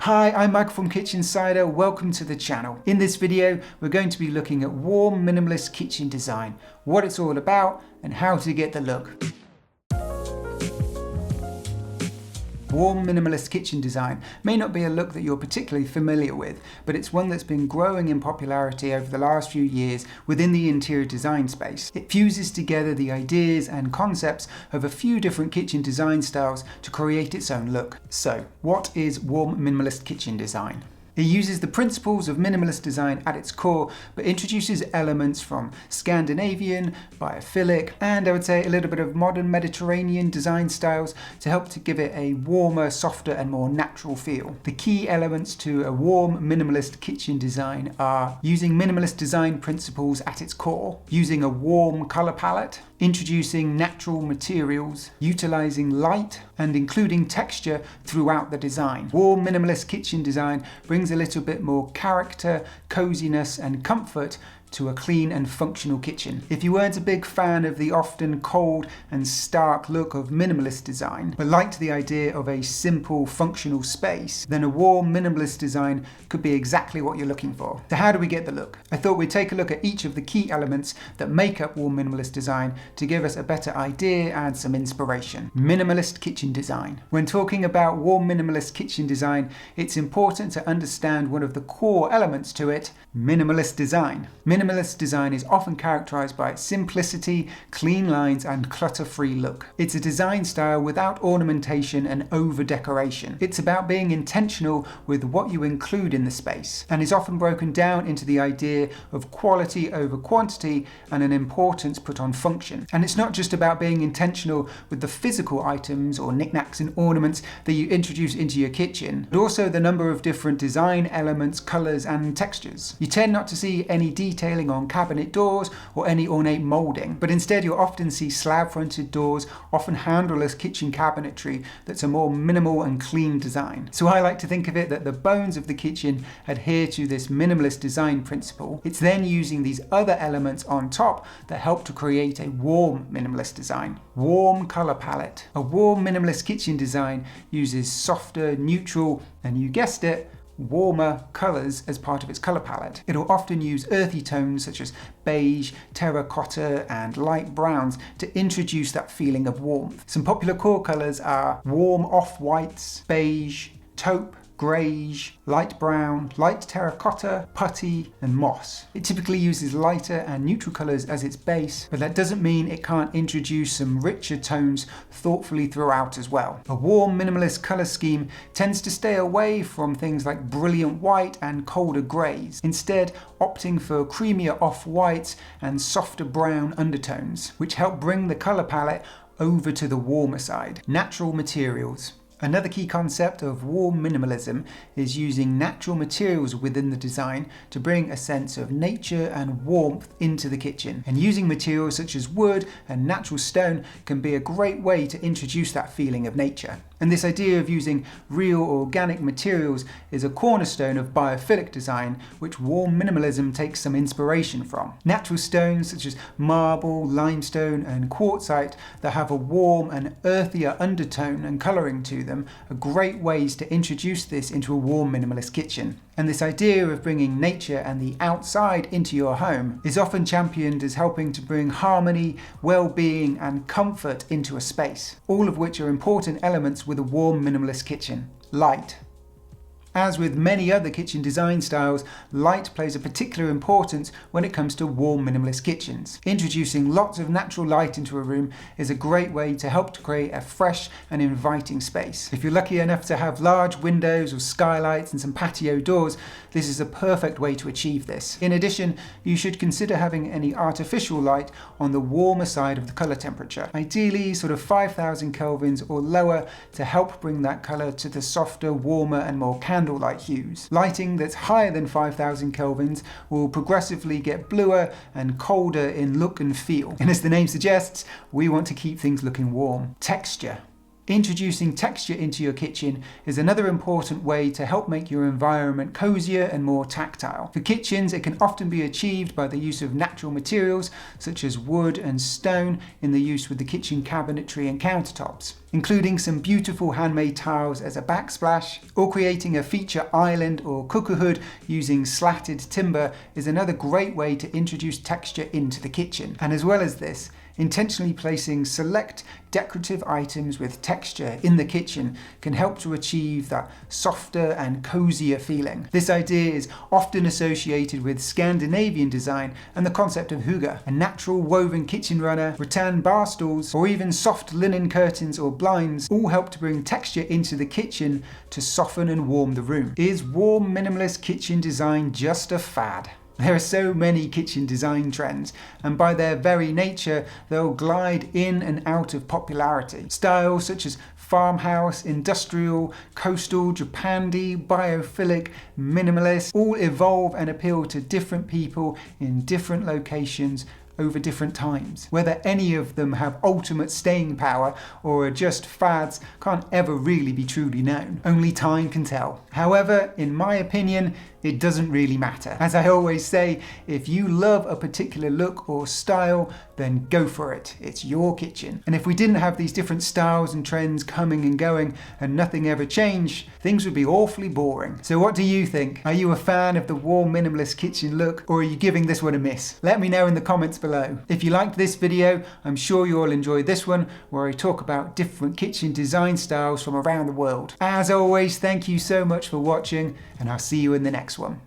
Hi, I'm Michael from Kitchensider. Welcome to the channel. In this video, we're going to be looking at warm minimalist kitchen design, what it's all about, and how to get the look. Warm minimalist kitchen design may not be a look that you're particularly familiar with, but it's one that's been growing in popularity over the last few years within the interior design space. It fuses together the ideas and concepts of a few different kitchen design styles to create its own look. So, what is warm minimalist kitchen design? It uses the principles of minimalist design at its core, but introduces elements from Scandinavian, biophilic, and I would say a little bit of modern Mediterranean design styles to help to give it a warmer, softer, and more natural feel. The key elements to a warm minimalist kitchen design are using minimalist design principles at its core, using a warm color palette, introducing natural materials, utilizing light, and including texture throughout the design. Warm minimalist kitchen design brings a little bit more character, coziness, and comfort to a clean and functional kitchen. If you weren't a big fan of the often cold and stark look of minimalist design, but liked the idea of a simple, functional space, then a warm minimalist design could be exactly what you're looking for. So how do we get the look? I thought we'd take a look at each of the key elements that make up warm minimalist design to give us a better idea and some inspiration. Minimalist kitchen design. When talking about warm minimalist kitchen design, it's important to understand one of the core elements to it: minimalist design. Minimalist design is often characterized by its simplicity, clean lines, and clutter-free look. It's a design style without ornamentation and over-decoration. It's about being intentional with what you include in the space, and is often broken down into the idea of quality over quantity and an importance put on function. And it's not just about being intentional with the physical items or knickknacks and ornaments that you introduce into your kitchen, but also the number of different design elements, colors, and textures. You tend not to see any detailing on cabinet doors or any ornate molding, but instead you'll often see slab-fronted doors, often handleless kitchen cabinetry that's a more minimal and clean design. So I like to think of it that the bones of the kitchen adhere to this minimalist design principle. It's then using these other elements on top that help to create a warm minimalist design. Warm color palette. A warm minimalist kitchen design uses softer, neutral, and you guessed it, warmer colours as part of its colour palette. It'll often use earthy tones such as beige, terracotta, and light browns to introduce that feeling of warmth. Some popular core colours are warm off-whites, beige, taupe, greige, light brown, light terracotta, putty, and moss. It typically uses lighter and neutral colours as its base, but that doesn't mean it can't introduce some richer tones thoughtfully throughout as well. A warm minimalist colour scheme tends to stay away from things like brilliant white and colder greys, instead opting for creamier off-whites and softer brown undertones, which help bring the colour palette over to the warmer side. Natural materials. Another key concept of warm minimalism is using natural materials within the design to bring a sense of nature and warmth into the kitchen. And using materials such as wood and natural stone can be a great way to introduce that feeling of nature. And this idea of using real organic materials is a cornerstone of biophilic design, which warm minimalism takes some inspiration from. Natural stones such as marble, limestone, and quartzite that have a warm and earthier undertone and colouring to them are great ways to introduce this into a warm minimalist kitchen. And this idea of bringing nature and the outside into your home is often championed as helping to bring harmony, well-being, and comfort into a space, all of which are important elements with a warm minimalist kitchen. Light. As with many other kitchen design styles, light plays a particular importance when it comes to warm minimalist kitchens. Introducing lots of natural light into a room is a great way to help to create a fresh and inviting space. If you're lucky enough to have large windows or skylights and some patio doors, this is a perfect way to achieve this. In addition, you should consider having any artificial light on the warmer side of the color temperature. Ideally, sort of 5,000 kelvins or lower to help bring that color to the softer, warmer, and more candle-like hues. Lighting that's higher than 5,000 kelvins will progressively get bluer and colder in look and feel. And as the name suggests, we want to keep things looking warm. Texture. Introducing texture into your kitchen is another important way to help make your environment cozier and more tactile. For kitchens, it can often be achieved by the use of natural materials such as wood and stone in the use with the kitchen cabinetry and countertops, including some beautiful handmade tiles as a backsplash, or creating a feature island or cooker hood using slatted timber is another great way to introduce texture into the kitchen. And as well as this, intentionally placing select decorative items with texture in the kitchen can help to achieve that softer and cozier feeling. This idea is often associated with Scandinavian design and the concept of hygge. A natural woven kitchen runner, rattan bar stools, or even soft linen curtains or blinds all help to bring texture into the kitchen to soften and warm the room. Is warm minimalist kitchen design just a fad? There are so many kitchen design trends, and by their very nature, they'll glide in and out of popularity. Styles such as farmhouse, industrial, coastal, Japandi, biophilic, minimalist all evolve and appeal to different people in different locations over different times. Whether any of them have ultimate staying power or are just fads can't ever really be truly known. Only time can tell. However, in my opinion, it doesn't really matter. As I always say, if you love a particular look or style, then go for it. It's your kitchen. And if we didn't have these different styles and trends coming and going and nothing ever changed, things would be awfully boring. So what do you think? Are you a fan of the warm minimalist kitchen look, or are you giving this one a miss? Let me know in the comments below. If you liked this video, I'm sure you'll enjoy this one, where I talk about different kitchen design styles from around the world. As always, thank you so much for watching, and I'll see you in the next one.